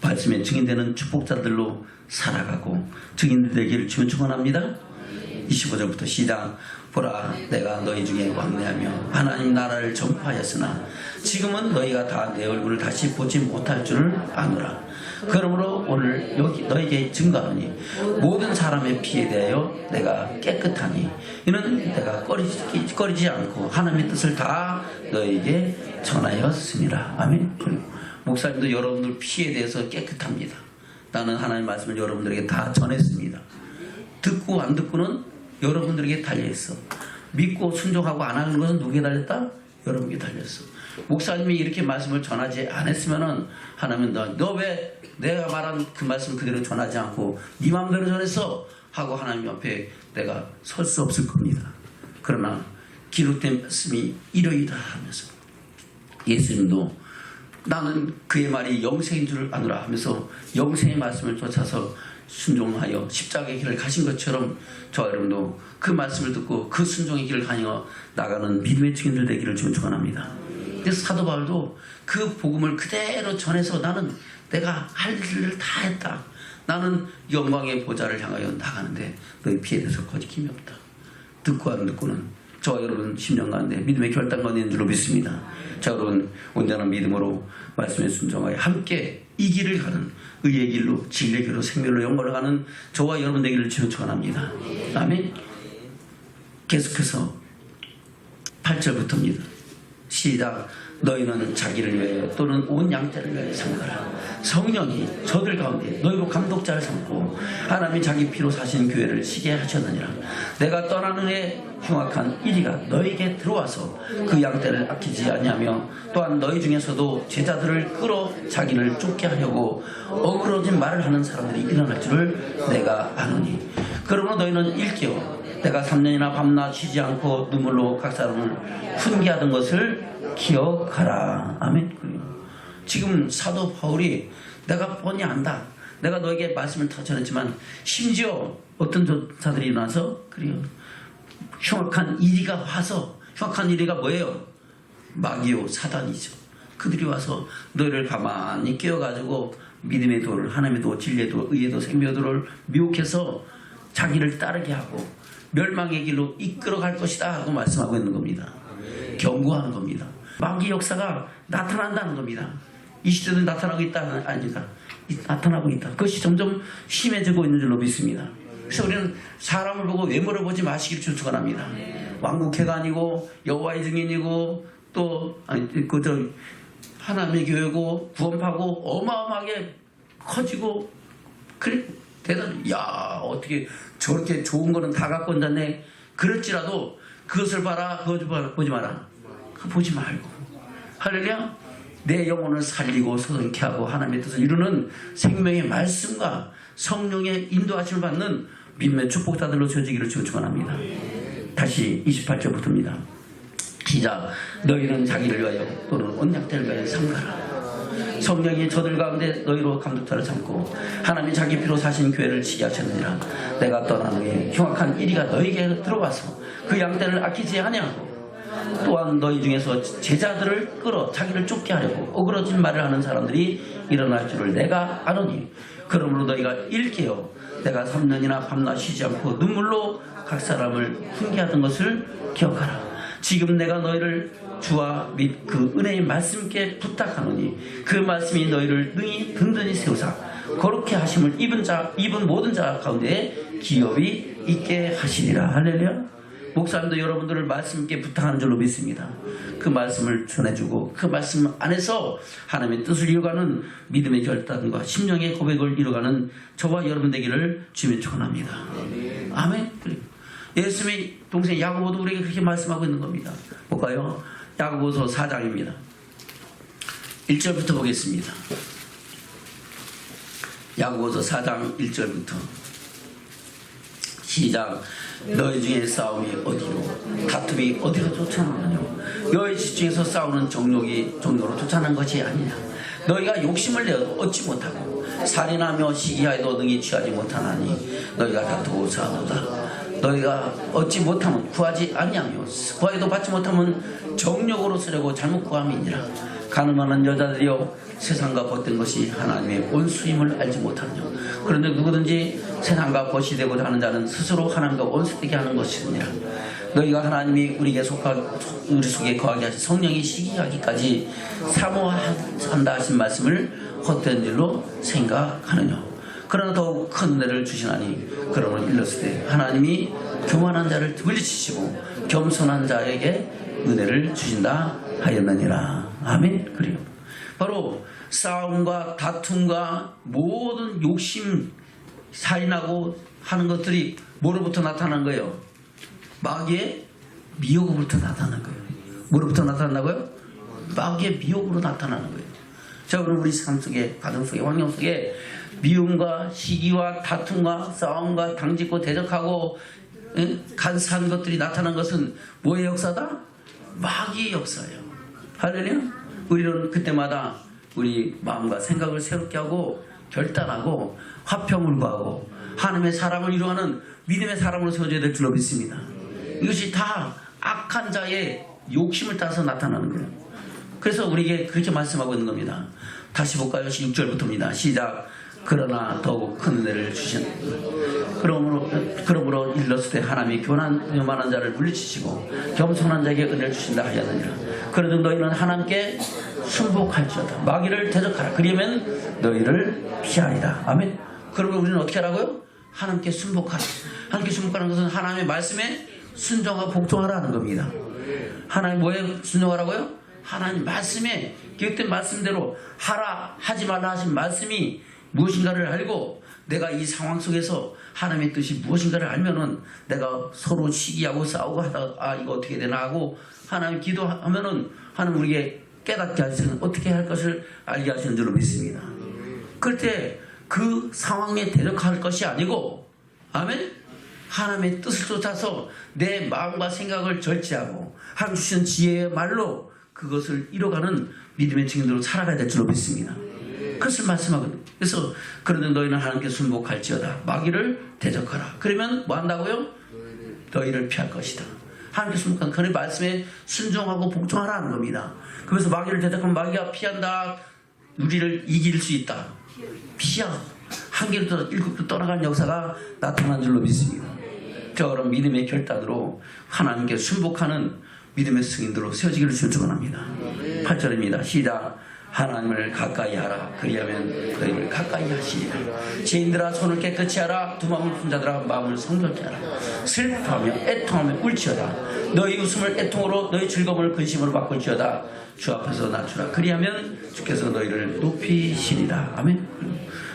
말씀에 증인되는 축복자들로 살아가고 증인들 되기를 주면 축원합니다. 25절부터 시작. 보라, 내가 너희 중에 왕래하며 하나님 나라를 전파하였으나 지금은 너희가 다 내 얼굴을 다시 보지 못할 줄을 아노라. 그러므로 오늘 여기 너희에게 증거하노니 모든 사람의 피에 대하여 내가 깨끗하니 이는 내가 꺼리지 않고 하나님의 뜻을 다 너희에게 전하였습니다. 아멘. 목사님도 여러분들 피에 대해서 깨끗합니다. 나는 하나님의 말씀을 여러분들에게 다 전했습니다. 듣고 안 듣고는 여러분들에게 달려있어. 믿고 순종하고 안 하는 것은 누구에게 달렸다? 여러분에게 달렸어. 목사님이 이렇게 말씀을 전하지 않았으면은 하나님은 너 왜 내가 말한 그 말씀 그대로 전하지 않고 네 마음대로 전했어? 하고 하나님 옆에 내가 설 수 없을 겁니다. 그러나 기록된 말씀이 이러이다 하면서 예수님도 나는 그의 말이 영생인 줄 아노라 하면서 영생의 말씀을 쫓아서 순종하여 십자가의 길을 가신 것처럼 저와 여러분도 그 말씀을 듣고 그 순종의 길을 가며 나가는 믿음의 증인들 되기를 주님 축원합니다. 그래서 사도 바울도 그 복음을 그대로 전해서 나는 내가 할 일을 다 했다. 나는 영광의 보좌를 향하여 나가는데 너희 피에 대해서 거짓힘이 없다. 듣고 안 듣고는 저와 여러분 10년 가운데 믿음의 결단권이 있는 줄로 믿습니다. 자, 여러분 온전한 믿음으로 말씀에 순종하여 함께 이 길을 가는 의의 길로 진리의 길로 생명으로 영광을 가는 저와 여러분 되기를 주여 축원합니다. 아멘. 계속해서 8절부터입니다. 시작. 너희는 자기를 위하여 또는 온 양떼를 위하여 삼가라. 성령이 저들 가운데 너희로 감독자를 삼고 하나님이 자기 피로 사신 교회를 지게 하셨느니라. 내가 떠나는 후에 흉악한 이리가 너희에게 들어와서 그 양떼를 아끼지 아니하며 또한 너희 중에서도 제자들을 끌어 자기를 쫓게 하려고 어그러진 말을 하는 사람들이 일어날 줄을 내가 아노니 그러므로 너희는 일깨워 내가 3년이나 밤낮 쉬지 않고 눈물로 각 사람을 훈계하던 것을 기억하라. 아멘. 지금 사도 바울이 내가 뻔히 안다. 내가 너에게 말씀을 다 전했지만 심지어 어떤 자들이 일어나서 그래요. 흉악한 이리가 와서 흉악한 이리가 뭐예요? 마귀요 사단이죠. 그들이 와서 너희를 가만히 깨워가지고 믿음의 도를 하나님의 도 진리의 도 의의 도 생명의 도를 미혹해서 자기를 따르게 하고 멸망의 길로 이끌어갈 것이다 하고 말씀하고 있는 겁니다. 경고하는 겁니다. 마귀 역사가 나타난다는 겁니다. 이 시대도 나타나고 있다 아니다. 나타나고 있다. 그것이 점점 심해지고 있는 줄로 믿습니다. 그래서 우리는 사람을 보고 외모를 보지 마시기를 축원합니다. 왕국회가 아니고 여호와의 증인이고 또 하나님의 교회고 구원파고 어마어마하게 커지고 그래 대단히 야 어떻게 저렇게 좋은 거는 다 갖고 온다네. 그럴지라도 그것을 봐라 그거 보지 마라. 그거 보지 말고 할렐루야. 내 영혼을 살리고 소동케 하고 하나님의 뜻을 이루는 생명의 말씀과 성령의 인도하심을 받는 믿음의 축복자들로 지어지기를 축원합니다. 다시 28절부터입니다. 시작. 너희는 자기를 위하여 또는 온 양떼를 위하여 삼가라. 성령이 저들 가운데 너희로 감독자를 삼고 하나님이 자기 피로 사신 교회를 지게 하셨느니라. 내가 떠난 후에 흉악한 이리가 너희에게 들어와서 그 양떼를 아끼지 아니하고 또한 너희 중에서 제자들을 끌어 자기를 쫓게 하려고 어그러진 말을 하는 사람들이 일어날 줄을 내가 아노니 그러므로 너희가 일깨어 내가 3년이나 밤낮 쉬지 않고 눈물로 각 사람을 훈계하던 것을 기억하라. 지금 내가 너희를 주와 및 그 은혜의 말씀께 부탁하노니 그 말씀이 너희를 능히 든든히 세우사 거룩해 하심을 입은 모든 자 가운데 기업이 있게 하시리라. 할렐루야. 목사님도 여러분들을 말씀께 부탁하는 줄로 믿습니다. 그 말씀을 전해주고 그 말씀 안에서 하나님의 뜻을 이루어가는 믿음의 결단과 심령의 고백을 이루어가는 저와 여러분 되기를 주님 축원합니다. 아멘. 예수님의 동생 야고보도 우리에게 그렇게 말씀하고 있는 겁니다. 볼까요? 야고보서 4장입니다. 1절부터 보겠습니다. 야고보서 4장 1절부터 시작. 너희 중에 싸움이 어디로 다툼이 어디로 쫓아나느냐. 너희 집 중에서 싸우는 정욕으로 쫓아난 것이 아니냐. 너희가 욕심을 내어도 얻지 못하고 살인하며 시기하여도 능히 취하지 못하나니 너희가 다투고 싸우다. 너희가 얻지 못하면 구하지 아니하며 구하여도 받지 못하면 정욕으로 쓰려고 잘못 구함이니라. 가늠하는 여자들이여 세상과 벗된 것이 하나님의 원수임을 알지 못하느냐. 그런데 누구든지 세상과 벗이 되고자 하는 자는 스스로 하나님과 원수되게 하는 것이니라. 너희가 하나님이 우리 속에 거하게 하신 성령이 시기하기까지 사모한다 하신 말씀을 헛된 일로 생각하느냐. 그러나 더욱 큰 은혜를 주시나니 그러므로 일렀을 때 하나님이 교만한 자를 물리치시고 겸손한 자에게 은혜를 주신다 하였느니라. 아멘. 그래요. 바로 싸움과 다툼과 모든 욕심, 살인하고 하는 것들이 뭐로부터 나타난 거예요? 마귀의 미혹으로부터 나타나는 거예요. 뭐로부터 나타난다고요? 마귀의 미혹으로 나타나는 거예요. 자, 그럼 우리 삶 속에, 가정 속에, 환경 속에 미움과 시기와 다툼과 싸움과 당짓고 대적하고 간사한 것들이 나타난 것은 뭐의 역사다? 마귀의 역사예요. 할렐루야. 우리는 그때마다 우리 마음과 생각을 새롭게 하고 결단하고 화평을 구하고 하나님의 사람을 이루어가는 믿음의 사람으로 세워져야 될 줄로 믿습니다. 이것이 다 악한 자의 욕심을 따라서 나타나는 거예요. 그래서 우리에게 그렇게 말씀하고 있는 겁니다. 다시 볼까요? 6절부터입니다. 시작. 그러나 더욱 큰 은혜를 주신 그러므로 일렀을 때 하나님이 교만한 자를 물리치시고 겸손한 자에게 은혜를 주신다 하였느니라. 그러므로 너희는 하나님께 순복할지어다. 마귀를 대적하라. 그러면 너희를 피하리라. 아멘. 그러면 우리는 어떻게 하라고요? 하나님께 순복하라. 하나님께 순복하는 것은 하나님의 말씀에 순종하고 복종하라는 겁니다. 하나님 뭐에 순종하라고요? 하나님 말씀에 기록된 말씀대로 하라 하지 말라 하신 말씀이 무엇인가를 알고 내가 이 상황 속에서 하나님의 뜻이 무엇인가를 알면은 내가 서로 시기하고 싸우고 하다가 이거 어떻게 되나 하고 하나님 기도하면은 하나님 우리에게 깨닫게 하시는 어떻게 할 것을 알게 하시는 줄로 믿습니다. 그럴 때 그 상황에 대적할 것이 아니고 아멘. 하나님의 뜻을 쫓아서 내 마음과 생각을 절제하고 하나님 주신 지혜의 말로 그것을 이뤄가는 믿음의 증인으로 살아가야 될 줄로 믿습니다. 그것을 말씀하거든요. 그래서 그러면 너희는 하나님께 순복할지어다. 마귀를 대적하라. 그러면 뭐 한다고요? 너희를 피할 것이다. 하나님께 순복한 그의 말씀에 순종하고 복종하라는 겁니다. 그래서 마귀를 대적하면 마귀가 피한다. 우리를 이길 수 있다. 피하. 한 길로 일곱도 떠나간 역사가 나타난 줄로 믿습니다. 저런 믿음의 결단으로 하나님께 순복하는 믿음의 승인들로 세워지기를 축원합니다. 8절입니다. 시작. 하나님을 가까이 하라. 그리하면 너희를 가까이 하시리라. 죄인들아 손을 깨끗이 하라. 두 마음을 푼 자들아 마음을 성결케 하라. 슬퍼하며 애통하며 울지어다. 너희 웃음을 애통으로 너희 즐거움을 근심으로 바꿀지어다. 주 앞에서 낮추라. 그리하면 주께서 너희를 높이시리라. 아멘.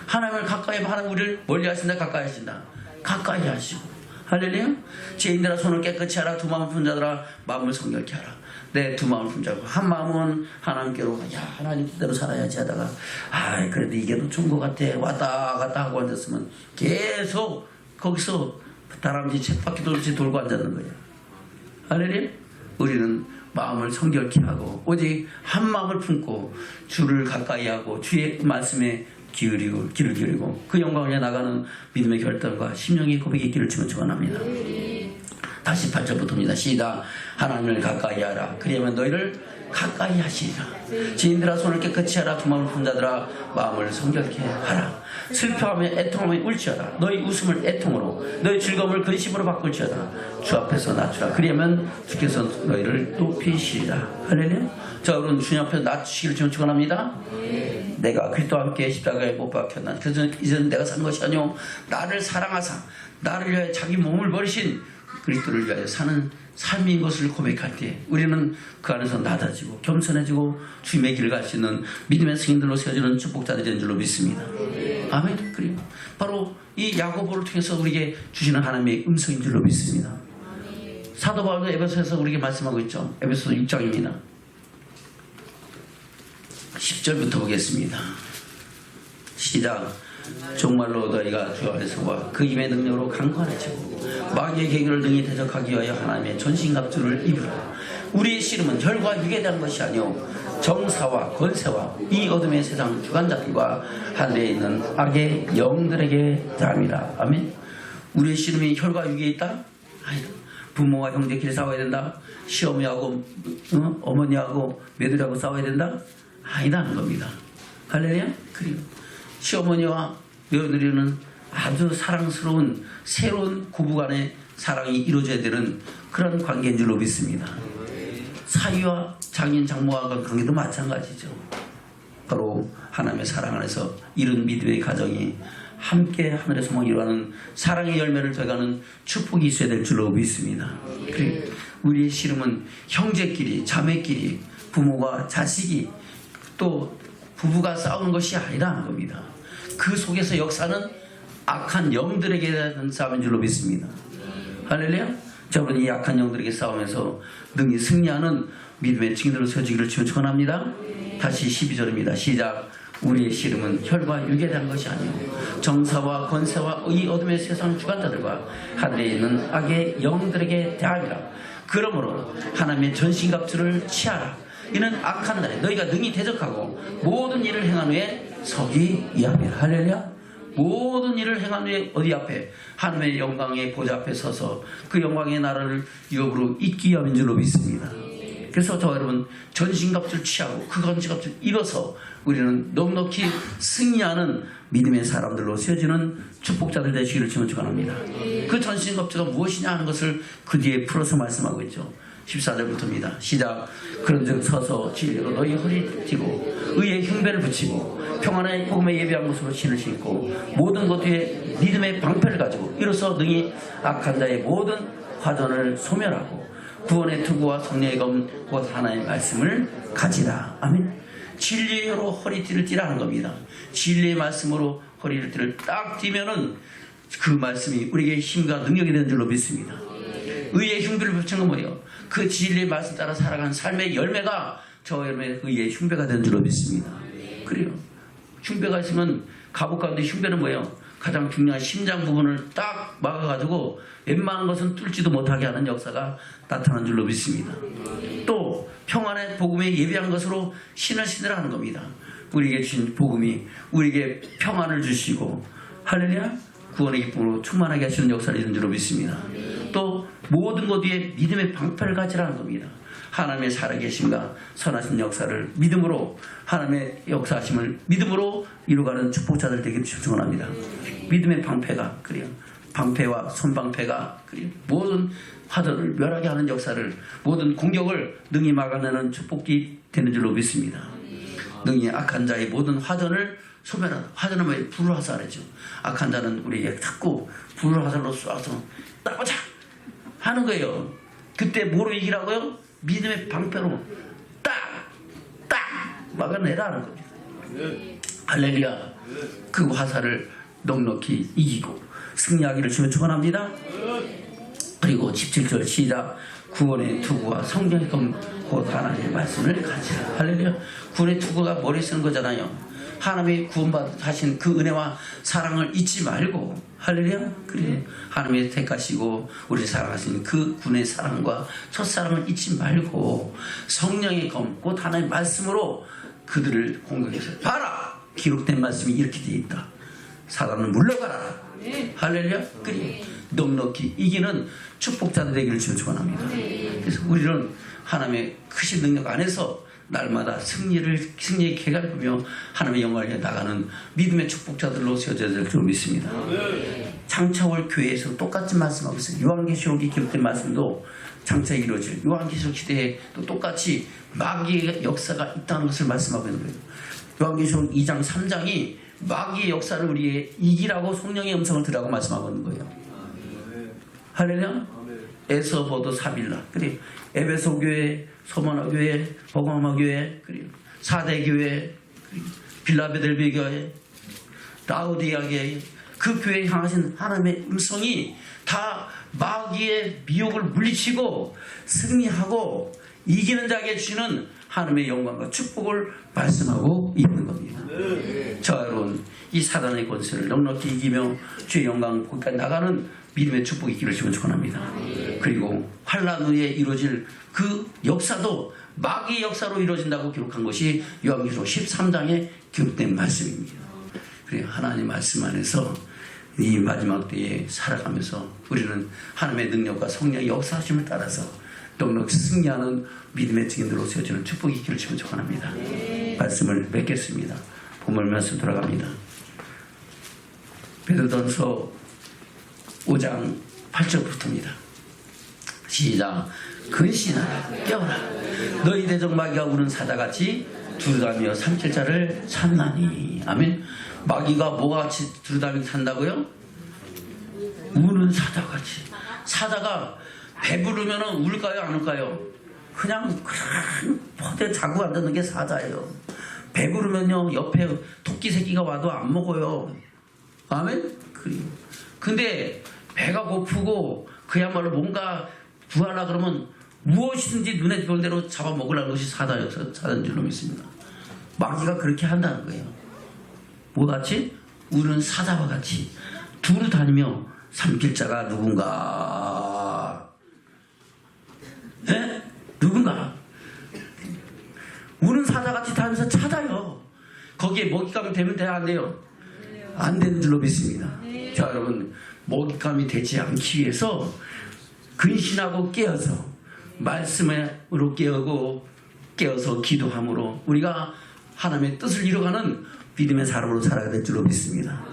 하나님을 가까이 하는 우리를 멀리 하신다 가까이 하신다. 가까이 하시고 할렐루야. 죄인들아 손을 깨끗이 하라. 두 마음을 푼 자들아 마음을 성결케 하라. 내 두 마음을 품자고 한 마음은 하나님께로 야 하나님 뜻대로 살아야지 하다가 아 그래도 이게 더 좋은 것 같아 왔다 갔다 하고 앉았으면 계속 거기서 다람쥐 쳇바퀴 돌듯이 돌고 앉았는 거예요. 할렐루야. 우리는 마음을 성결케 하고 오직 한 마음을 품고 주를 가까이 하고 주의 말씀에 귀를 기울이고 그 영광을 위해 나가는 믿음의 결단과 심령의 고백의 길을 치면 축원합니다. 다시 8절부터입니다. 시작. 하나님을 가까이 하라. 그리하면 너희를 가까이 하시리라. 죄인들아 손을 깨끗이 하라. 두 마음을 푼 자들아 마음을 성결케 하라. 슬퍼하며 애통하며 울지어다. 너희 웃음을 애통으로 너희 즐거움을 근심으로 바꿀지어다. 주 앞에서 낮추라. 그리하면 주께서 너희를 높이시리라. 할렐루야. 자, 여러분 주님 앞에서 낮추시기를 축원합니다. 내가 그리스도와 함께 십자가에 못 박혔나. 그래서 이제는 내가 산 것이 아니오 나를 사랑하사 나를 위하여 자기 몸을 버리신 그리스도를 위하여 사는 삶인 것을 고백할 때 우리는 그 안에서 낮아지고 겸손해지고 주님의 길을 갈 수 있는 믿음의 승인들로 세워지는 축복자들이 된 줄로 믿습니다. 아멘. 그리고 바로 이 야고보를 통해서 우리에게 주시는 하나님의 음성인 줄로 믿습니다. 사도 바울도 에베소에서 우리에게 말씀하고 있죠. 에베소 6장입니다. 10절부터 보겠습니다. 시작. 정말로 너희가 주 안에서와 그 힘의 능력으로 강건해지고 마귀의 계획을 능히 대적하기 위하여 하나님의 전신갑주를 입으라. 우리의 씨름은 혈과 육에 대한 것이 아니오 정사와 권세와 이 어둠의 세상 주관자들과 하늘에 있는 악의 영들에게 대함이라. 아멘. 우리의 씨름이 혈과 육에 있다? 아니다. 부모와 형제끼리 싸워야 된다. 시어머니하고 어머니하고 며느리하고 싸워야 된다. 아니다는 겁니다. 할렐루야. 그리고 시어머니와 며느리는 아주 사랑스러운 새로운 고부간의 사랑이 이루어져야 되는 그런 관계인 줄로 믿습니다. 사위와 장인 장모와 관계도 마찬가지죠. 바로 하나님의 사랑 안에서 이룬 믿음의 가정이 함께 하늘의 소망을 이루어가는 사랑의 열매를 더해가는 축복이 있어야 될 줄로 믿습니다. 그리고 우리의 씨름은 형제끼리, 자매끼리, 부모가 자식이 또 부부가 싸우는 것이 아니라는 겁니다. 그 속에서 역사는 악한 영들에게 대한 싸움인 줄로 믿습니다. 할렐루야. 저는 이 악한 영들에게 싸우면서 능히 승리하는 믿음의 증인들로 서지기를 축원합니다. 다시 12절입니다. 시작. 우리의 씨름은 혈과 육에 대한 것이 아니요 정사와 권세와 이 어둠의 세상 주관자들과 하늘에 있는 악의 영들에게 대함이라. 그러므로 하나님의 전신갑주를 취하라. 이는 악한 날에 너희가 능히 대적하고 모든 일을 행한 후에 서기 이 앞에. 할렐루야. 모든 일을 행한 후에 어디 앞에? 하나님의 영광의 보좌 앞에 서서 그 영광의 나라를 유업으로 잊기 위함인 줄로 믿습니다. 그래서 저 여러분 전신갑주를 취하고 그 전신갑주를 입어서 우리는 넉넉히 승리하는 믿음의 사람들로 세워지는 축복자들 되시기를 축원합니다. 그 전신갑주가 무엇이냐 하는 것을 그 뒤에 풀어서 말씀하고 있죠. 14절부터입니다. 시작. 그런즉 서서 진리로 너희 허리 띠고 의의 흉배를 붙이고 평안의 복음에 예비한 모습으로 신을 신고 모든 것 뒤에 믿음의 방패를 가지고 이로써 능히 악한 자의 모든 화전을 소멸하고 구원의 투구와 성령의 검 곧 하나의 말씀을 가지라. 아멘. 진리로 허리띠를 띠라 하는 겁니다. 진리의 말씀으로 허리띠를 딱 띠면은 그 말씀이 우리에게 힘과 능력이 되는 줄로 믿습니다. 의의 흉배를 붙이는 건 뭐예요? 그 진리의 말씀 따라 살아가는 삶의 열매가 저 여러분의 의의 흉배가 되는 줄로 믿습니다. 그래요. 흉배가 있으면 갑옷 가운데 흉배는 뭐예요? 가장 중요한 심장 부분을 딱 막아가지고 웬만한 것은 뚫지도 못하게 하는 역사가 나타난 줄로 믿습니다. 또 평안의 복음에 예비한 것으로 신을 신으라는 겁니다. 우리에게 주신 복음이 우리에게 평안을 주시고 할렐루야 구원의 기쁨으로 충만하게 하시는 역사를 이룬 줄로 믿습니다. 또 모든 것 위에 믿음의 방패를 가지라는 겁니다. 하나님의 살아계심과 선하신 역사를 믿음으로 하나님의 역사하심을 믿음으로 이루어가는 축복자들 되기를 축원합니다. 믿음의 방패가 그래요. 방패와 손방패가 그래요. 모든 화전을 멸하게 하는 역사를 모든 공격을 능히 막아내는 축복이 되는 줄로 믿습니다. 능히 악한 자의 모든 화전을 소멸하다. 화전은 왜 불화살이죠. 악한 자는 우리에게 자꾸 불화살로 쏴서 따보자 하는 거예요. 그때 뭐로 이기라고요? 믿음의 방패로 딱 막아내라는 겁니다. 할렐루야. 그 화살을 넉넉히 이기고 승리하기를 주며 축원합니다. 그리고 17절 시작. 구원의 투구와 성령의 검 곧 하나님의 말씀을 가지라. 할렐루야. 구원의 투구가 머리에 쓰는 거잖아요. 하나님의 구원받으신 그 은혜와 사랑을 잊지 말고 할렐루야. 그래 하나님의 택하시고 우리 사랑하신 그 군의 사랑과 첫사랑을 잊지 말고 성령의 검 곧 하나님의 말씀으로 그들을 공격해서 봐라. 기록된 말씀이 이렇게 되어 있다. 사단은 물러가라. 할렐루야. 그래 넉넉히 이기는 축복자들 되기를 축원합니다. 그래서 우리는 하나님의 크신 능력 안에서 날마다 승리의 계가를 보며 하나님의 영광을 위해 나가는 믿음의 축복자들로 세워져야 될 줄 믿습니다. 장차올 교회에서 똑같이 말씀하고 있어요. 요한계시록이 기록된 말씀도 장차 이루어질 요한계시록 시대에 또 똑같이 마귀의 역사가 있다는 것을 말씀하고 있는 거예요. 요한계시록 2장 3장이 마귀의 역사를 우리의 이기라고 성령의 음성을 들으라고 말씀하고 있는 거예요. 할렐루야. 에서보도 사빌라 그래 에베소 교회, 소모나 교회, 버가마 교회, 그리고 사대 교회, 빌라델비아 교회, 라우디아 교회, 그 교회에 향하신 하나님의 음성이 다 마귀의 미혹을 물리치고 승리하고 이기는 자에게 주시는 하나님의 영광과 축복을 말씀하고 있는 겁니다. 저 여러분 이 사단의 권세를 넉넉히 이기며 주의 영광 거기까지 나가는 믿음의 축복이 있기를 축원합니다. 그리고 환난 후에 이루어질 그 역사도 마귀의 역사로 이루어진다고 기록한 것이 요한계시록 13장에 기록된 말씀입니다. 그래요. 하나님 말씀 안에서 이 마지막 때에 살아가면서 우리는 하나님의 능력과 성령의 역사하심을 따라서 넉넉히 승리하는 믿음의 증인들로 세워지는 축복이 있기를 주면 축원합니다. 말씀을 맺겠습니다. 본문 말씀 돌아갑니다. 베드로전서 5장 8절부터입니다. 시작. 근신하라 깨어라 너희 대적 마귀가 우는 사자같이 두루다니며 삼킬 자를 찾나니. 아멘. 마귀가 뭐같이 두루다니며 산다고요? 우는 사자같이. 사자가 배부르면 울까요 안 울까요? 그냥 포대 자고 앉는 게 사자예요. 배부르면요 옆에 토끼 새끼가 와도 안 먹어요. 아멘. 근데 배가 고프고 그야말로 뭔가 구하려 그러면 무엇이든지 눈에 들어온 대로 잡아먹으려는 것이 사자여서 사자인 줄로 믿습니다. 마귀가 그렇게 한다는 거예요. 뭐같이? 우는 사자와 같이 두루 다니며 삼킬 자가 누군가? 예? 누군가? 우는 사자같이 다니면서 찾아요. 거기에 먹잇감이 되면 돼야 안 돼요? 안 되는 줄로 믿습니다. 자, 여러분, 먹잇감이 되지 않기 위해서 근신하고 깨어서 말씀으로 깨어서 기도함으로 우리가 하나님의 뜻을 이루어가는 믿음의 사람으로 살아야 될 줄로 믿습니다.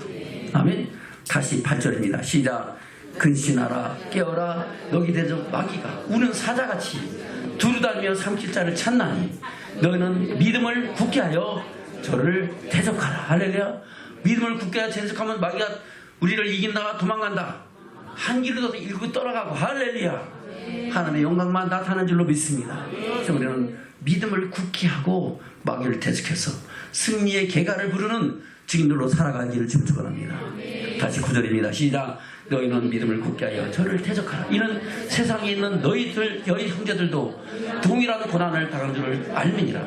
아멘. 다시 8절입니다. 시작. 근신하라 깨어라 너희 대적 마귀가 우는 사자같이 두루다니며 삼킬 자를 찾나니 너희는 믿음을 굳게 하여 저를 대적하라. 할렐루야. 믿음을 굳게 하여 대적하면 마귀가 우리를 이긴다가 도망간다. 한 길로 일고 떠나가고. 할렐루야. 하나님의 영광만 나타나는 줄로 믿습니다. 그래서 우리는 믿음을 굳게 하고 마귀를 대적해서 승리의 계가를 부르는 증인들로 살아가기를 지금 축원합니다. 다시 9절입니다. 시작. 너희는 믿음을 굳게 하여 저를 대적하라. 이는 세상에 있는 너희 형제들도 동일한 고난을 당한 줄을 알미니라.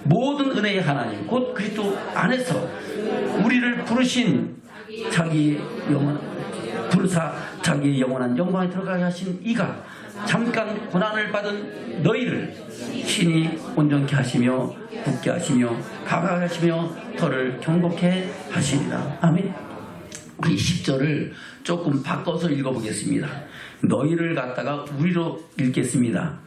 모든 은혜의 하나님 곧 그리스도 안에서 우리를 부르신 자기의 영원한 영광에 들어가게 하신 이가 잠깐 고난을 받은 너희를 친히 온전케 하시며 굳게 하시며 강하게 하시며 터를 경고케 하시리라. 아멘. 우리 10절을 조금 바꿔서 읽어보겠습니다. 너희를 갖다가 우리로 읽겠습니다.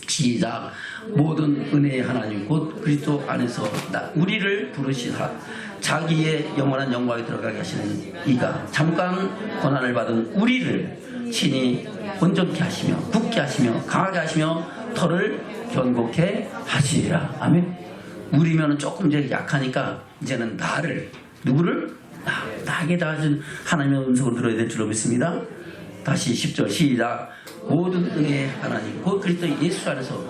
시작. 모든 은혜의 하나님 곧 그리스도 안에서 우리를 부르시사 자기의 영원한 영광에 들어가게 하시는 이가 잠깐 고난을 받은 우리를 친히 온전케 하시며 굳게 하시며 강하게 하시며 터를 견고케 하시리라. 아멘. 우리면은 조금 이제 약하니까 이제는 나를 누구를 나에게 다하신 하나님의 음성을 들어야 될 줄로 믿습니다. 다시 10절 시작. 모든 은혜의 하나님 곧 그리스도 예수 안에서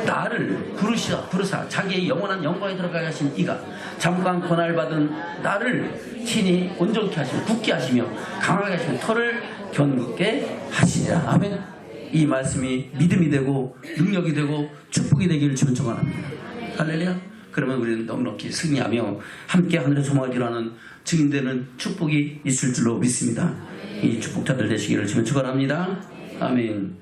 나를 부르사 자기의 영원한 영광에 들어가게 하신 이가 잠깐 고난을 받은 나를 친히 온전케 하시며 굳게 하시며 강하게 하시며 터를 견고케 하시리라. 아멘. 이 말씀이 믿음이 되고 능력이 되고 축복이 되기를 주는 축원합니다. 할렐루야. 그러면 우리는 넉넉히 승리하며 함께 하늘의 소망을 이루는 증인되는 축복이 있을 줄로 믿습니다. 이 축복자들 되시기를 주는 축원합니다. 아멘.